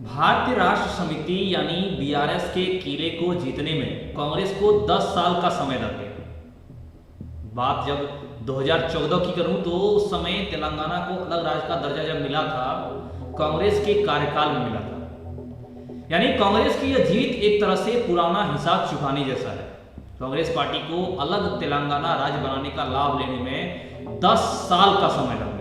भारतीय राष्ट्र समिति यानी बीआरएस के किले को जीतने में कांग्रेस को 10 साल का समय लग गया। बात जब 2014 की करूं तो उस समय तेलंगाना को अलग राज्य का दर्जा जब मिला था, कांग्रेस के कार्यकाल में मिला था। यानी कांग्रेस की यह जीत एक तरह से पुराना हिसाब चुकाने जैसा है। कांग्रेस पार्टी को अलग तेलंगाना राज्य बनाने का लाभ लेने में 10 साल का समय लग गया।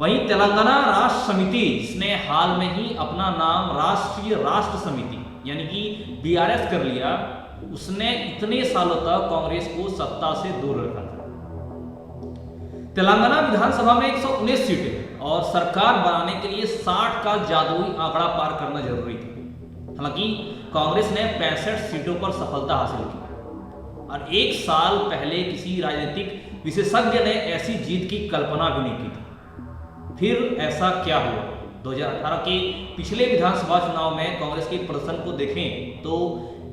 वहीं तेलंगाना राष्ट्र समिति, जिसने हाल में ही अपना नाम राष्ट्रीय राष्ट्र समिति यानी कि बीआरएस कर लिया, उसने इतने सालों तक कांग्रेस को सत्ता से दूर रखा था। तेलंगाना विधानसभा में 119 सीटें और सरकार बनाने के लिए 60 का जादुई आंकड़ा पार करना जरूरी था। हालांकि कांग्रेस ने 65 सीटों पर सफलता हासिल की और एक साल पहले किसी राजनीतिक विशेषज्ञ ने ऐसी जीत की कल्पना भी नहीं की थी। फिर ऐसा क्या हुआ? 2018 के पिछले विधानसभा चुनाव में कांग्रेस के प्रदर्शन को देखें तो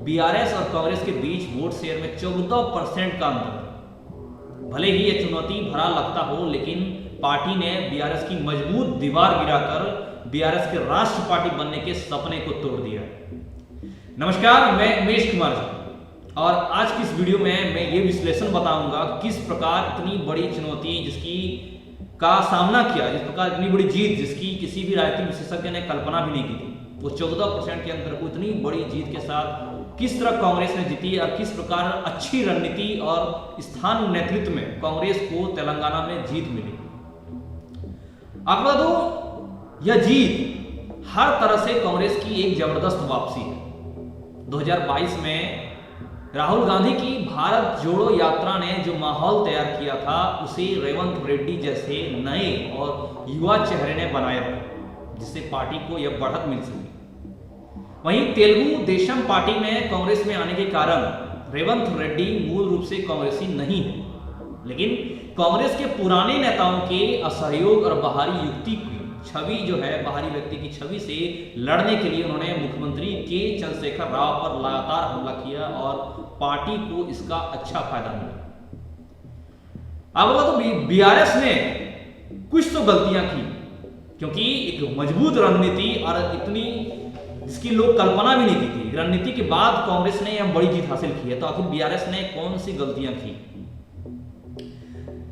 बीआरएस और कांग्रेस के बीच वोट शेयर में 14% का अंतर था। भले ही यह चुनौती भरा लगता हो, लेकिन पार्टी ने बीआरएस की मजबूत दीवार गिराकर बीआरएस के राष्ट्र पार्टी बनने के सपने को तोड़ दिया। नमस्कार, मैं उमेश कुमार जी और आज की इस वीडियो में मैं ये विश्लेषण बताऊंगा किस प्रकार इतनी बड़ी चुनौती जिसकी का सामना किया, जिस प्रकार इतनी बड़ी जीत जिसकी किसी भी राजनीतिक विशेषज्ञ ने कल्पना भी नहीं की थी, वो 14% के अंतर को इतनी बड़ी जीत के साथ किस तरह कांग्रेस ने जीती और किस प्रकार अच्छी रणनीति और स्थानीय नेतृत्व में कांग्रेस को तेलंगाना में जीत मिली। आपको बता दूं, यह जीत हर तरह से कांग्रेस की एक जबरदस्त वापसी है। 2022 में राहुल गांधी की भारत जोड़ो यात्रा ने जो माहौल तैयार किया था, उसे रेवंत रेड्डी जैसे नए और युवा चेहरे ने बनाए रखा, जिससे पार्टी को यह बढ़त मिल सकी। वहीं तेलुगु देशम पार्टी में कांग्रेस में आने के कारण रेवंत रेड्डी मूल रूप से कांग्रेसी नहीं है, लेकिन कांग्रेस के पुराने नेताओं के असहयोग और बाहरी युक्ति की छवि जो है, बाहरी व्यक्ति की छवि से लड़ने के लिए उन्होंने मुख्यमंत्री के चंद्रशेखर राव पर लगातार हमला किया और पार्टी को इसका अच्छा फायदा मिला। अब तो बीआरएस ने कुछ तो गलतियां की, क्योंकि एक मजबूत रणनीति और इतनी जिसकी लोग कल्पना भी नहीं की थी रणनीति के बाद कांग्रेस ने यह बड़ी जीत हासिल की है। तो आखिर बीआरएस ने कौन सी गलतियां की?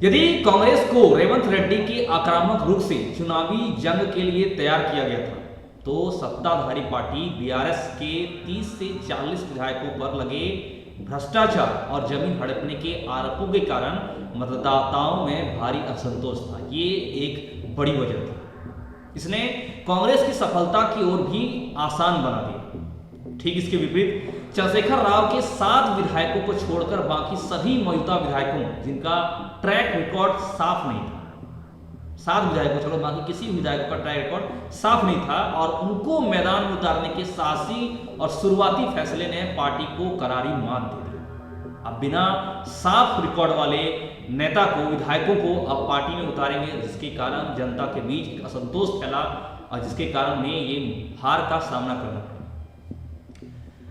यदि कांग्रेस को रेवंत रेड्डी के आक्रामक रुख से चुनावी जंग के लिए तैयार किया गया था, तो सत्ताधारी पार्टी बीआरएस के 30 से 40 विधायकों पर लगे भ्रष्टाचार और जमीन हड़पने के आरोपों के कारण मतदाताओं में भारी असंतोष था। ये एक बड़ी वजह थी। इसने कांग्रेस की सफलता की ओर भी आसान बना दिया। ठीक इसके विपरीत चंद्रशेखर राव के 7 विधायकों को छोड़कर बाकी सभी मौजूदा विधायकों जिनका ट्रैक रिकॉर्ड साफ नहीं था, 7 विधायकों छोड़ो बाकी किसी विधायक का ट्रैक रिकॉर्ड साफ नहीं था और उनको मैदान में उतारने के साहसी और शुरुआती फैसले ने पार्टी को करारी मात दे दी। अब बिना साफ रिकॉर्ड वाले नेता को, विधायकों को अब पार्टी में उतारेंगे, जिसके कारण जनता के बीच असंतोष फैला और जिसके कारण में ये हार का सामना करना पड़ा।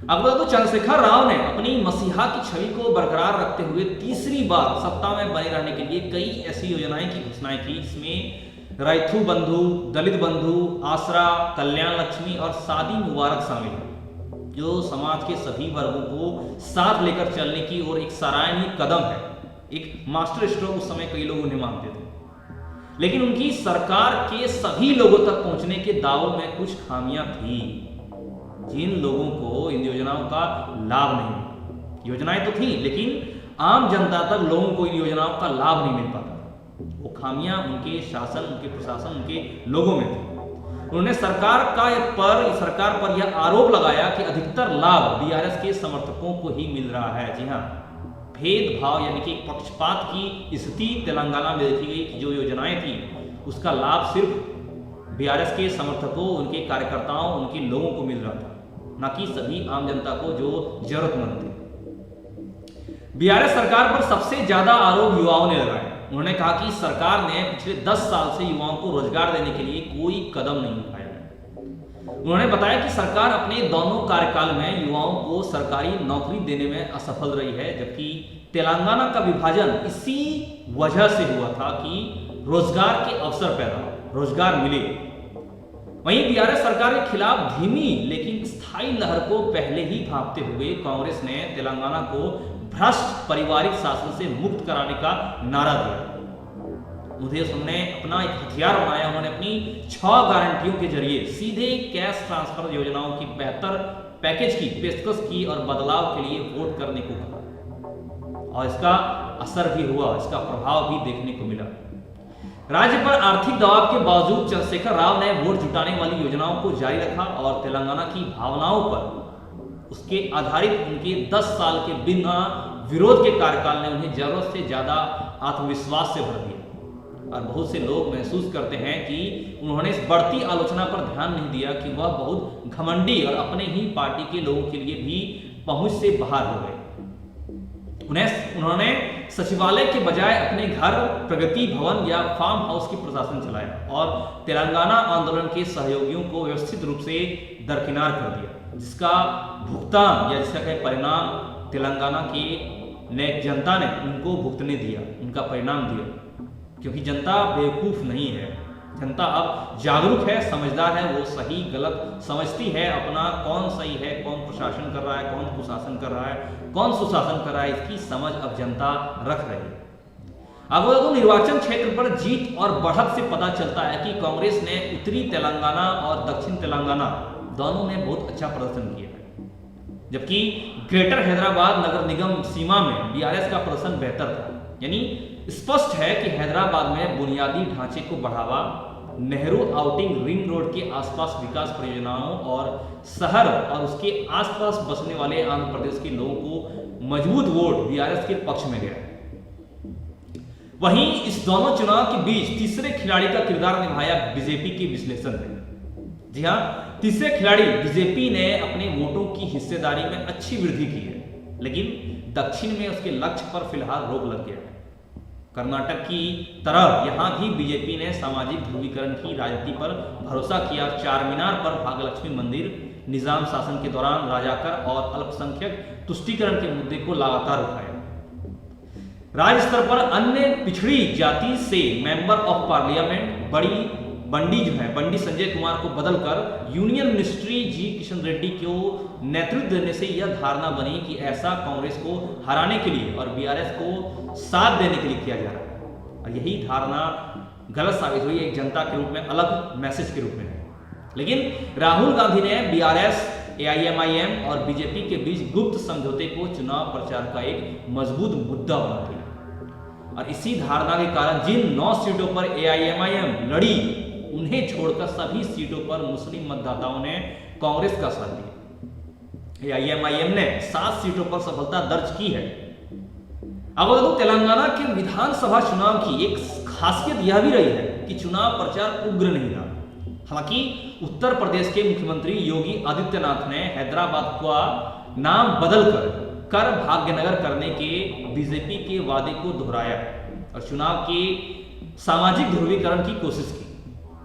अब तो चंद्रशेखर राव ने अपनी मसीहा की छवि को बरकरार रखते हुए तीसरी बार सत्ता में बने रहने के लिए कई ऐसी योजनाएं की घोषणाएं की, जिसमें राइथू बंधु, दलित बंधु, आसरा, कल्याण लक्ष्मी और शादी मुबारक शामिल है, जो समाज के सभी वर्गों को साथ लेकर चलने की और एक सराहनीय कदम है। एक मास्टर स्ट्रोक उस समय कई लोग उन्हें मानते थे, लेकिन उनकी सरकार के सभी लोगों तक पहुंचने के दावों में कुछ खामियां थी, जिन लोगों को इन योजनाओं का लाभ नहीं मिला। योजनाएं तो थी, लेकिन आम जनता तक लोगों को इन योजनाओं का लाभ नहीं मिल पाता। वो खामियां उनके शासन, उनके प्रशासन, उनके लोगों में थी। उन्होंने सरकार पर यह आरोप लगाया कि अधिकतर लाभ बीआरएस के समर्थकों को ही मिल रहा है। जी हाँ, भेदभाव यानी कि पक्षपात की स्थिति तेलंगाना में देखी गई कि जो योजनाएं थी उसका लाभ सिर्फ बीआरएस के समर्थकों, उनके कार्यकर्ताओं, उनके लोगों को मिल रहा था, न कि सभी आम जनता को जो जरूरतमंद थे। बीआरएस सरकार पर सबसे ज्यादा आरोप युवाओं ने लगाए। उन्होंने कहा कि सरकार ने पिछले 10 साल से युवाओं को रोजगार देने के लिए कोई कदम नहीं उठाया है। उन्होंने बताया कि सरकार अपने दोनों कार्यकाल में युवाओं को सरकारी नौकरी देने में असफल रही है, जबकि तेलंगाना का विभाजन इसी वजह से हुआ था कि रोजगार के अवसर पैदा हो, रोजगार मिले। वहीं बीआरएस सरकार के खिलाफ धीमी लेकिन स्थायी लहर को पहले ही भांपते हुए कांग्रेस ने तेलंगाना को भ्रष्ट पारिवारिक शासन से मुक्त कराने का नारा दिया। मुझे उन्होंने अपना एक हथियार बनाया। उन्होंने अपनी 6 गारंटियों के जरिए सीधे कैश ट्रांसफर योजनाओं की बेहतर पैकेज की पेशकश की और बदलाव के लिए वोट करने को कहा, और इसका असर भी हुआ, इसका प्रभाव भी देखने को मिला। राज्य पर आर्थिक दबाव के बावजूद चंद्रशेखर राव ने वोट जुटाने वाली योजनाओं को जारी रखा और तेलंगाना की भावनाओं पर उसके आधारित उनके 10 साल के बिना विरोध के कार्यकाल ने उन्हें जरूरत से ज्यादा आत्मविश्वास से भर दिया। और बहुत से लोग महसूस करते हैं कि उन्होंने इस बढ़ती आलोचना पर ध्यान नहीं दिया कि वह बहुत घमंडी और अपने ही पार्टी के लोगों के लिए भी पहुंच से बाहर हो गए। उन्होंने सचिवालय के बजाय अपने घर, प्रगति भवन या फार्म हाउस की प्रशासन चलाया और तेलंगाना आंदोलन के सहयोगियों को व्यवस्थित रूप से दरकिनार कर दिया, जिसका भुगतान या जिसका परिणाम तेलंगाना की जनता ने उनको भुगतने दिया, उनका परिणाम दिया। क्योंकि जनता बेवकूफ नहीं है, जनता अब जागरूक है, समझदार है, वो सही गलत समझती है, अपना कौन सही है, कौन प्रशासन कर रहा है, कौन कुशासन कर रहा है, कौन सुशासन कर रहा है, इसकी समझ अब जनता रख रही है। अब तो निर्वाचन क्षेत्र पर जीत और बढ़त से पता चलता है कि कांग्रेस ने उत्तरी तेलंगाना और दक्षिण तेलंगाना दोनों में बहुत अच्छा प्रदर्शन किया है, जबकि ग्रेटर हैदराबाद नगर निगम सीमा में बीआरएस का प्रदर्शन बेहतर था। यानी स्पष्ट है कि हैदराबाद में बुनियादी ढांचे को बढ़ावा, नेहरू आउटिंग रिंग रोड के आसपास विकास परियोजनाओं और शहर और उसके आसपास बसने वाले आंध्र प्रदेश के लोगों को मजबूत वोट बीआरएस के पक्ष में गया। वहीं इस दोनों चुनाव के बीच तीसरे खिलाड़ी का किरदार निभाया बीजेपी के विश्लेषण ने। जी हां, तीसरे खिलाड़ी बीजेपी ने अपने वोटों की हिस्सेदारी में अच्छी वृद्धि की है, लेकिन दक्षिण में उसके लक्ष्य पर फिलहाल रोक लग गया है। कर्नाटक की तरह यहां भी बीजेपी ने सामाजिक ध्रुवीकरण की राजनीति पर भरोसा किया। चार मीनार पर भाग्यलक्ष्मी मंदिर, निजाम शासन के दौरान राजाकर और अल्पसंख्यक तुष्टीकरण के मुद्दे को लगातार उठाया। राज्य स्तर पर अन्य पिछड़ी जाति से member of parliament Bandi Sanjay Kumar को बदलकर यूनियन मिनिस्ट्री जी किशन रेड्डी को नेतृत्व देने से यह धारणा बनी कि ऐसा कांग्रेस को हराने के लिए और बीआरएस को साथ देने के लिए किया जा रहा है, और यही धारणा गलत साबित हुई, एक जनता के रूप में, अलग मैसेज के रूप में। लेकिन राहुल गांधी ने बीआरएस, एआईएमआईएम और बीजेपी के बीच गुप्त समझौते को चुनाव प्रचार का एक मजबूत मुद्दा बना दिया, और इसी धारणा के कारण जिन 9 सीटों पर एआईएमआईएम लड़ी, उन्हें छोड़कर सभी सीटों पर मुस्लिम मतदाताओं ने कांग्रेस का साथ दिया। एआईएमआईएम ने 7 सीटों पर सफलता दर्ज की है। अब तो तेलंगाना के विधानसभा चुनाव की एक खासियत यह भी रही है कि चुनाव प्रचार उग्र नहीं रहा। हालांकि उत्तर प्रदेश के मुख्यमंत्री योगी आदित्यनाथ ने हैदराबाद का नाम बदलकर भाग्यनगर करने के बीजेपी के वादे को दोहराया और चुनाव के सामाजिक ध्रुवीकरण की कोशिश की।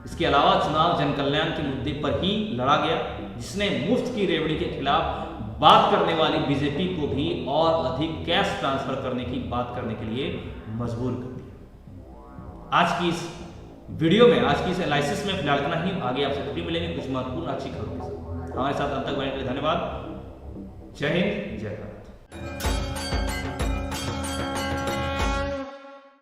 इसके अलावा चुनाव जनकल्याण के मुद्दे पर ही लड़ा गया, जिसने मुफ्त की रेवड़ी के खिलाफ बात करने वाली बीजेपी को भी और अधिक कैश ट्रांसफर करने की बात करने के लिए मजबूर कर दिया। आज की इस वीडियो में, आज की इस एनालिसिस में फिलहाल इतना ही। आगे आपसे फिर मिलेंगे कुछ महत्वपूर्ण अच्छी खबरों के साथ। हमारे साथ अंत तक बने के लिए धन्यवाद। जय हिंद, जय भारत।